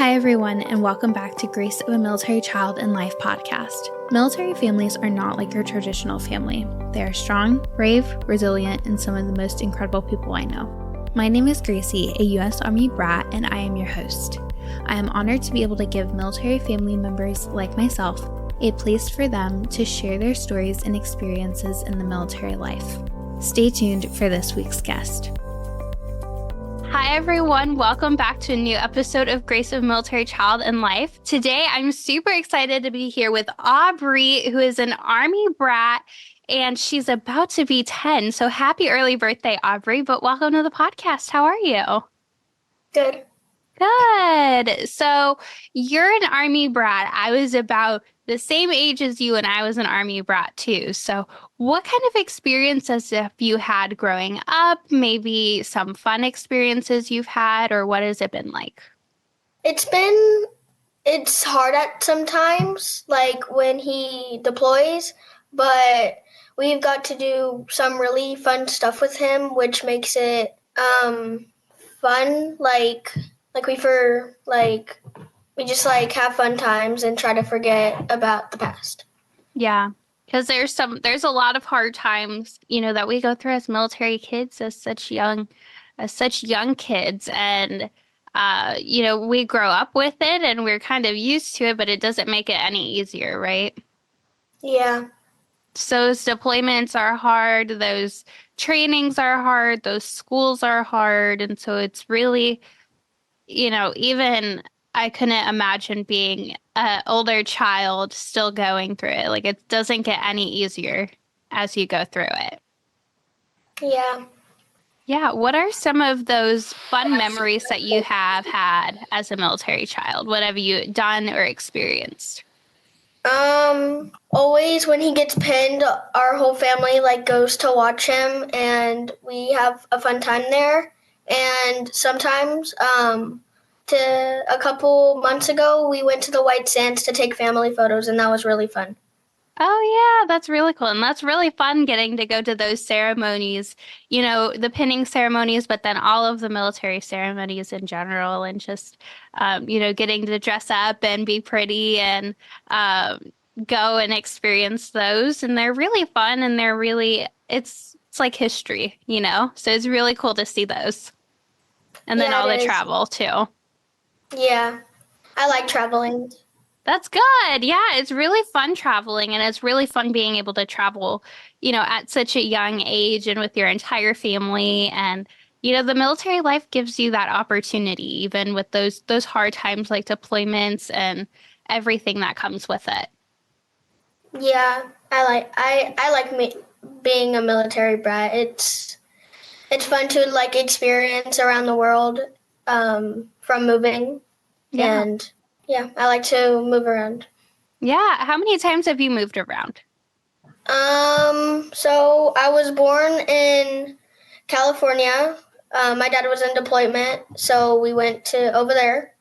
Hi, everyone, and welcome back to Grace of a Military Child in Life podcast. Military families are not like your traditional family. They are strong, brave, resilient, and some of the most incredible people I know. My name is Gracie, a U.S. Army BRAT, and I am your host. I am honored to be able to give military family members like myself a place for them to share their stories and experiences in the military life. Stay tuned for this week's guest. Hi, everyone. Welcome back to a new episode of Grace of Military Child in Life. Today, I'm super excited to be here with Aubree, who is an Army brat, and she's about to be 10. So happy early birthday, Aubree, but welcome to the podcast. How are you? Good. Good. So you're an Army brat. I was about the same age as you, and I was an Army brat too. So what kind of experiences have you had growing up? Maybe some fun experiences you've had, or what has it been like? It's hard at sometimes, like when he deploys, but we've got to do some really fun stuff with him, which makes it fun. We just have fun times and try to forget about the past. Yeah, because there's a lot of hard times, that we go through as military kids, as such young kids, and we grow up with it and we're kind of used to it, but it doesn't make it any easier, right? Yeah. So those deployments are hard, those trainings are hard, those schools are hard, and so it's really, even I couldn't imagine being an older child still going through it. Like, it doesn't get any easier as you go through it. Yeah. Yeah. What are some of those fun memories that you have had as a military child? What have you done or experienced? Always when he gets pinned, our whole family goes to watch him and we have a fun time there. And sometimes, a couple months ago, we went to the White Sands to take family photos, and that was really fun. Oh, yeah, that's really cool. And that's really fun getting to go to those ceremonies, the pinning ceremonies, but then all of the military ceremonies in general, and just, getting to dress up and be pretty and go and experience those. And they're really fun, and it's like history, so it's really cool to see those. And then all the travel too. Yeah, I like traveling. That's good. Yeah, it's really fun traveling, and it's really fun being able to travel, at such a young age and with your entire family. And, the military life gives you that opportunity, even with those hard times like deployments and everything that comes with it. Yeah, I like being a military brat. It's fun to experience around the world from moving. Yeah. And yeah, I like to move around. Yeah. How many times have you moved around? So I was born in California. My dad was in deployment, so we went to over there.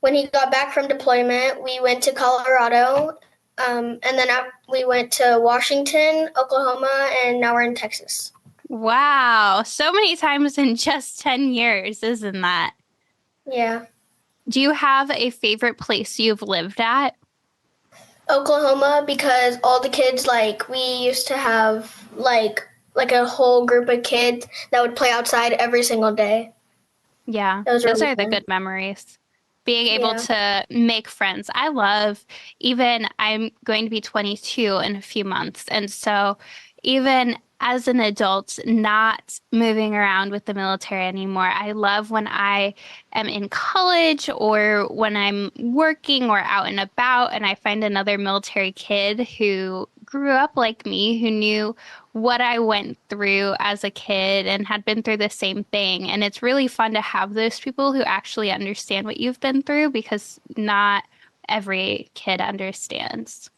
When he got back from deployment, we went to Colorado, and then we went to Washington, Oklahoma, and now we're in Texas. Wow. So many times in just 10 years, isn't that? Yeah. Do you have a favorite place you've lived at? Oklahoma, because all the kids, we used to have, a whole group of kids that would play outside every single day. Yeah, those really are fun. the good memories. Being able to make friends. I'm going to be 22 in a few months. And so even as an adult, not moving around with the military anymore, I love when I am in college or when I'm working or out and about and I find another military kid who grew up like me, who knew what I went through as a kid and had been through the same thing. And it's really fun to have those people who actually understand what you've been through, because not every kid understands.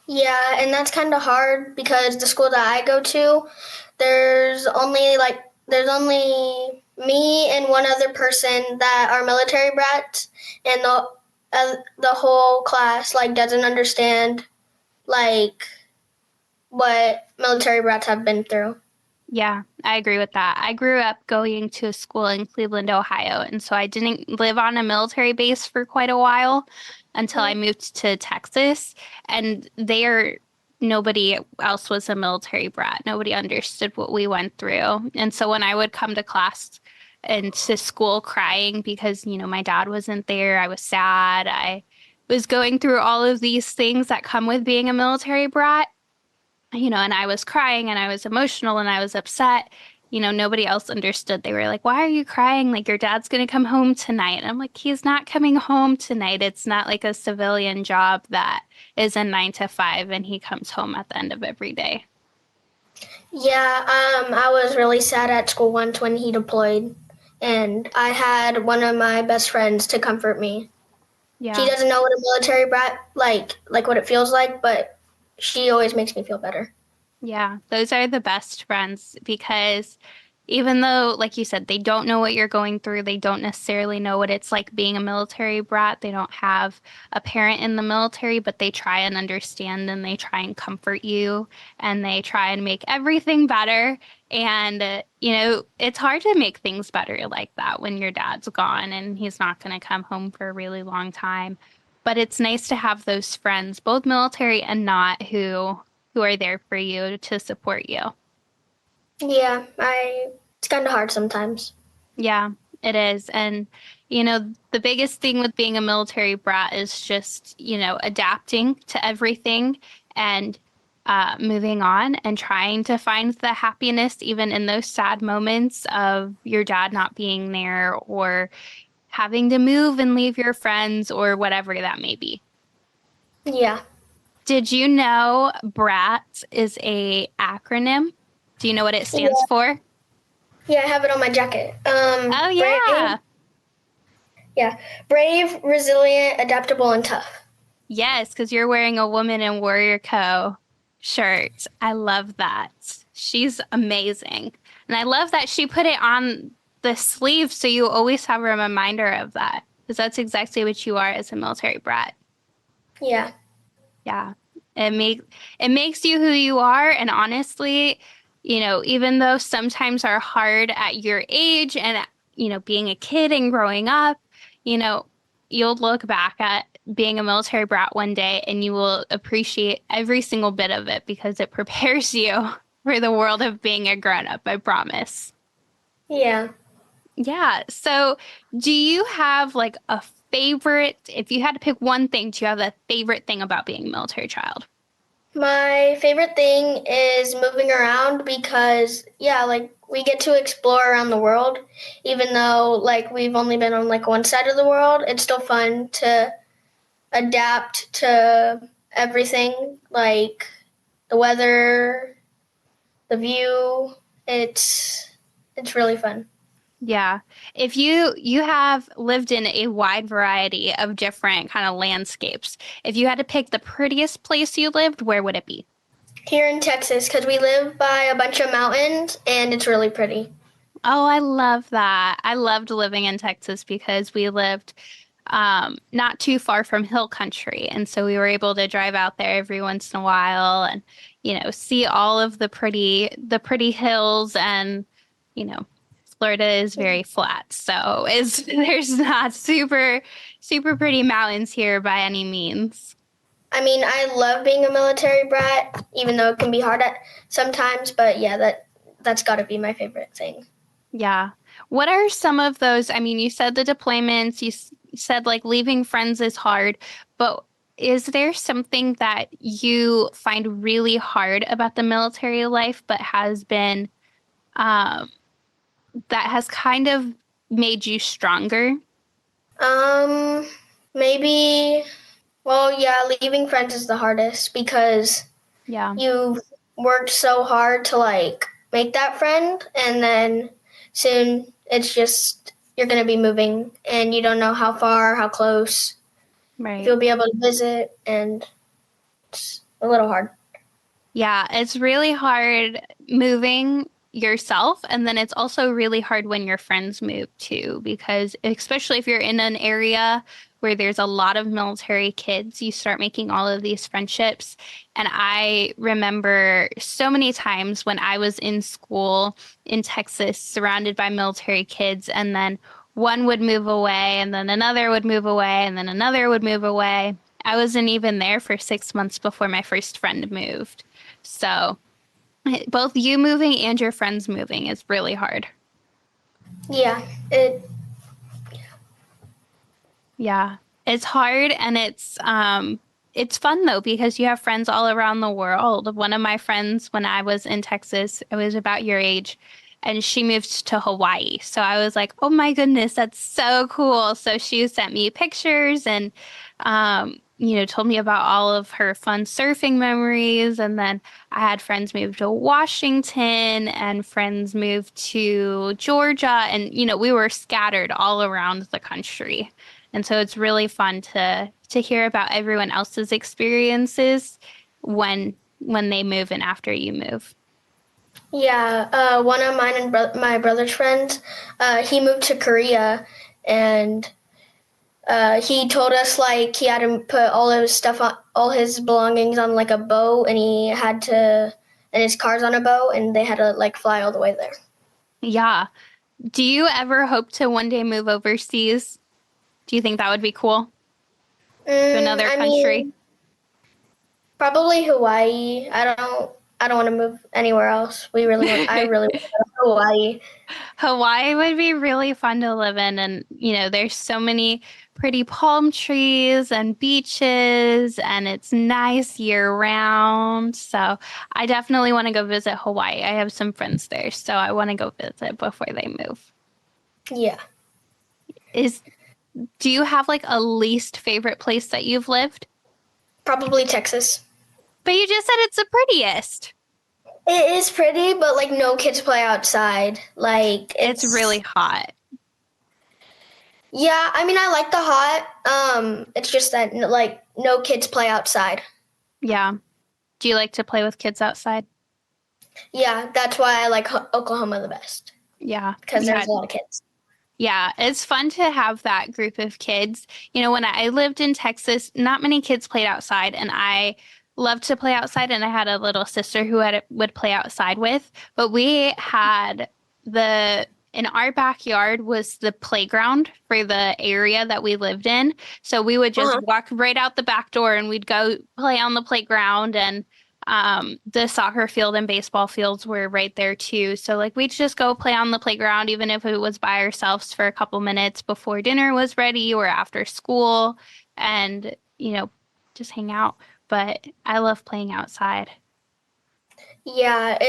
Yeah, and that's kind of hard because the school that I go to, there's only me and one other person that are military brats, and the whole class doesn't understand what military brats have been through. Yeah, I agree with that. I grew up going to a school in Cleveland, Ohio, and so I didn't live on a military base for quite a while until I Mhm. moved to Texas. And there, nobody else was a military brat. Nobody understood what we went through. And so when I would come to class and to school crying because, my dad wasn't there, I was sad. I was going through all of these things that come with being a military brat, and I was crying and I was emotional and I was upset. Nobody else understood. They were like, "Why are you crying? Like, your dad's going to come home tonight." And I'm like, "He's not coming home tonight. It's not like a civilian job that is a 9 to 5 and he comes home at the end of every day." Yeah, I was really sad at school once when he deployed, and I had one of my best friends to comfort me. She Yeah. doesn't know what a military brat like what it feels like, but she always makes me feel better. Yeah, those are the best friends because even though, like you said, they don't know what you're going through, they don't necessarily know what it's like being a military brat. They don't have a parent in the military, but they try and understand and they try and comfort you and they try and make everything better. And, it's hard to make things better like that when your dad's gone and he's not going to come home for a really long time. But it's nice to have those friends, both military and not, who are there for you to support you. Yeah, I it's kind of hard sometimes. Yeah, it is. And, the biggest thing with being a military brat is just, adapting to everything and moving on and trying to find the happiness even in those sad moments of your dad not being there or having to move and leave your friends or whatever that may be. Yeah, Did you know BRAT is a acronym? Do you know what it stands yeah, for? yeah. I have it on my jacket. Oh, Brave, yeah. yeah, brave, resilient, adaptable, and tough. Yes, because you're wearing a Woman in Warrior Co. shirt. I love that. She's amazing. And I love that she put it on the sleeve so you always have a reminder of that. Because that's exactly what you are as a military brat. Yeah, Yeah. It makes you who you are. And honestly, even though sometimes are hard at your age and being a kid and growing up, you know, you'll look back at being a military brat one day and you will appreciate every single bit of it because it prepares you for the world of being a grown up, I promise. yeah. Yeah. So, do you have like a favorite, if you had to pick one thing, do you have a favorite thing about being a military child? My favorite thing is moving around because, yeah, like we get to explore around the world. Even though, like, we've only been on like one side of the world, it's still fun to adapt to everything, like the weather, the view. It's really fun. Yeah. If you have lived in a wide variety of different kind of landscapes, if you had to pick the prettiest place you lived, where would it be? Here in Texas, because we live by a bunch of mountains and it's really pretty. Oh, I love that. I loved living in Texas because we lived not too far from hill country. And so we were able to drive out there every once in a while and, see all of the pretty hills and, you know, Florida is very flat. So is there's not super, super pretty mountains here by any means. I mean, I love being a military brat, even though it can be hard at sometimes. But yeah, that's got to be my favorite thing. Yeah. What are some of those? I mean, you said the deployments, said like leaving friends is hard, but is there something that you find really hard about the military life, but has been, um, that has kind of made you stronger? Um, maybe. Well, yeah, leaving friends is the hardest because Yeah, you've worked so hard to like make that friend, and then soon it's just you're gonna be moving, and you don't know how far, how close, if right. you'll be able to visit, and it's a little hard. Yeah, it's really hard moving. yourself. And then it's also really hard when your friends move too, because especially if you're in an area where there's a lot of military kids, you start making all of these friendships. And I remember so many times when I was in school in Texas, surrounded by military kids, and then one would move away, and then another would move away, and then another would move away. I wasn't even there for 6 months before my first friend moved. So both you moving and your friends moving is really hard. Yeah, Yeah. It's hard and it's fun though because you have friends all around the world. One of my friends when I was in Texas, I was about your age, and she moved to Hawaii. So I was like, "Oh my goodness, that's so cool." So she sent me pictures and told me about all of her fun surfing memories. And then I had friends move to Washington and friends move to Georgia. And, we were scattered all around the country. And so it's really fun to hear about everyone else's experiences when they move and after you move. yeah. One of mine and my brother's friends, he moved to Korea, and he told us like he had to put all his stuff on, all his belongings on like a boat, and and his car's on a boat, and they had to like fly all the way there. Yeah. Do you ever hope to one day move overseas? Do you think that would be cool? To another I country? mean, probably Hawaii. I don't want to move anywhere else. I really want to go to Hawaii. Hawaii would be really fun to live in. And, there's so many pretty palm trees and beaches, and it's nice year round. So I definitely want to go visit Hawaii. I have some friends there, so I want to go visit before they move. Yeah, Is, do you have like a least favorite place that you've lived? probably Texas. But you just said it's the prettiest. It is pretty, but like no kids play outside. Like It's really hot. yeah. I mean, I like the hot. It's just that like no kids play outside. Yeah. Do you like to play with kids outside? Yeah, that's why I like Oklahoma the best Yeah. because Yeah. there's a lot of kids. Yeah, it's fun to have that group of kids. When I lived in Texas, not many kids played outside, and I loved to play outside. And I had a little sister who would play outside with. But we had in our backyard was the playground for the area that we lived in. So we would just walk right out the back door, and we'd go play on the playground. And the soccer field and baseball fields were right there too. So like we'd just go play on the playground, even if it was by ourselves for a couple minutes before dinner was ready or after school, and just hang out. But I love playing outside. Yeah,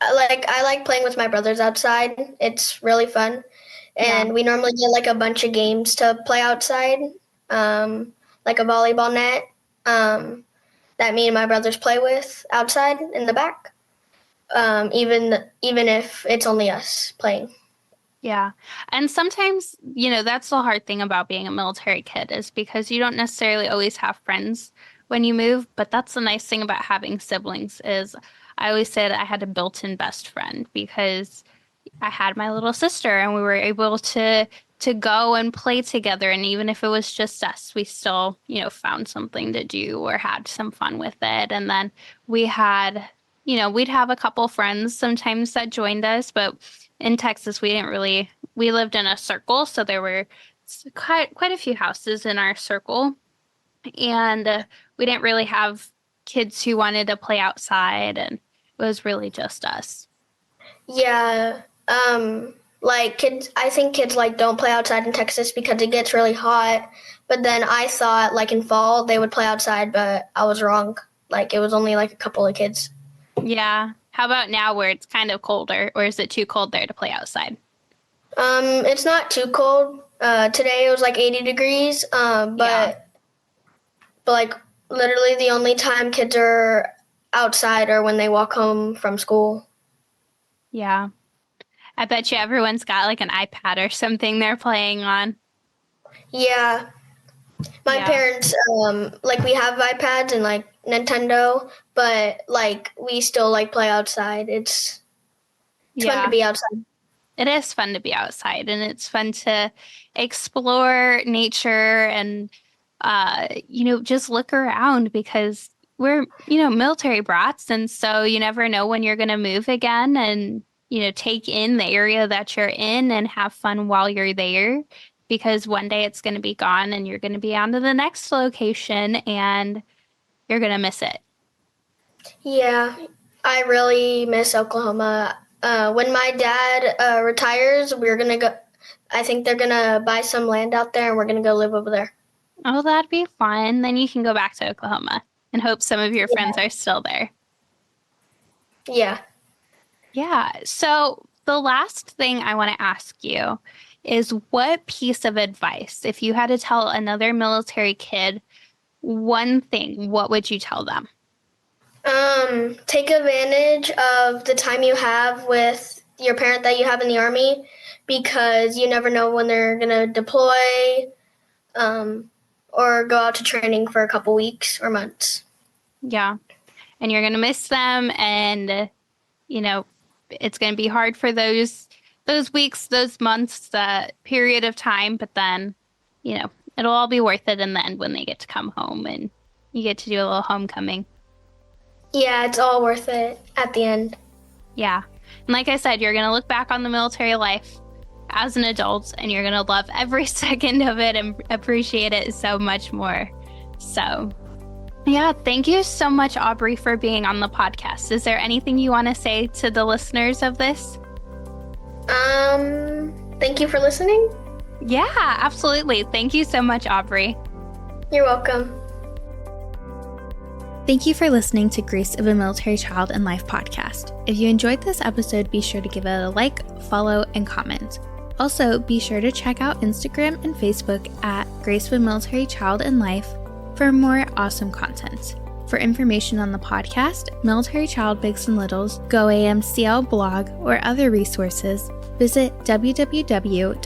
I like playing with my brothers outside. It's really fun, Yeah. and we normally get like a bunch of games to play outside, like a volleyball net. That me and my brothers play with outside in the back, even if it's only us playing. Yeah. And sometimes, that's the hard thing about being a military kid is because you don't necessarily always have friends when you move, but that's the nice thing about having siblings is I always say that I had a built-in best friend because I had my little sister and we were able to go and play together, and even if it was just us, we still, found something to do or had some fun with it. And then we had, we'd have a couple friends sometimes that joined us, but in Texas we lived in a circle, so there were quite a few houses in our circle, and we didn't really have kids who wanted to play outside, and it was really just us. Yeah, like kids, I think kids like don't play outside in Texas because it gets really hot. But then I thought like in fall they would play outside, but I was wrong. Like it was only like a couple of kids. Yeah. How about now where it's kind of colder, or is it too cold there to play outside? It's not too cold. Today it was like 80 degrees. Yeah. But like literally the only time kids are outside are when they walk home from school. Yeah. I bet you everyone's got like an iPad or something they're playing on. Yeah, my Yeah. parents like we have iPads and like Nintendo, but like we still like play outside. It's It's fun to be outside. It is fun to be outside, and it's fun to explore nature and, just look around because we're, military brats. And so you never know when you're going to move again and, take in the area that you're in and have fun while you're there because one day it's going to be gone and you're going to be on to the next location and you're going to miss it. Yeah, I really miss Oklahoma. When my dad retires, we're going to go. I think they're going to buy some land out there and we're going to go live over there. Oh, that'd be fun. Then you can go back to Oklahoma and hope some of your friends are still there. Yeah. Yeah. So the last thing I want to ask you is what piece of advice, if you had to tell another military kid one thing, what would you tell them? Take advantage of the time you have with your parent that you have in the Army because you never know when they're going to deploy or go out to training for a couple weeks or months. Yeah. And you're going to miss them and, it's going to be hard for those weeks, those months, that period of time. But then, it'll all be worth it in the end when they get to come home and you get to do a little homecoming. Yeah, it's all worth it at the end. Yeah. And like I said, you're going to look back on the military life as an adult and you're going to love every second of it and appreciate it so much more. So, yeah, thank you so much, Aubree, for being on the podcast. Is there anything you want to say to the listeners of this? Thank you for listening. Yeah, absolutely. Thank you so much, Aubree. You're welcome. Thank you for listening to Grace of a Military Child and Life podcast. If you enjoyed this episode, be sure to give it a like, follow, and comment. Also, be sure to check out Instagram and Facebook at Grace of a Military Child and Life for more awesome content. For information on the podcast, Military Child Bigs and Littles, GoAMCL blog, or other resources, visit www.goamcl.org.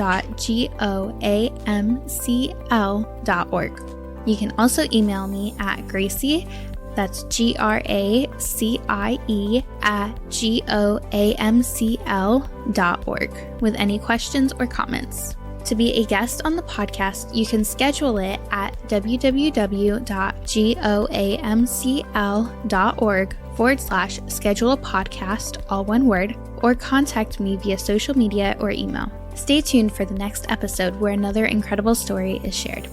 You can also email me at Gracie, that's GRACIE @GOAMCL.org with any questions or comments. To be a guest on the podcast, you can schedule it at www.goamcl.org/schedule a podcast, all one word, or contact me via social media or email. Stay tuned for the next episode where another incredible story is shared.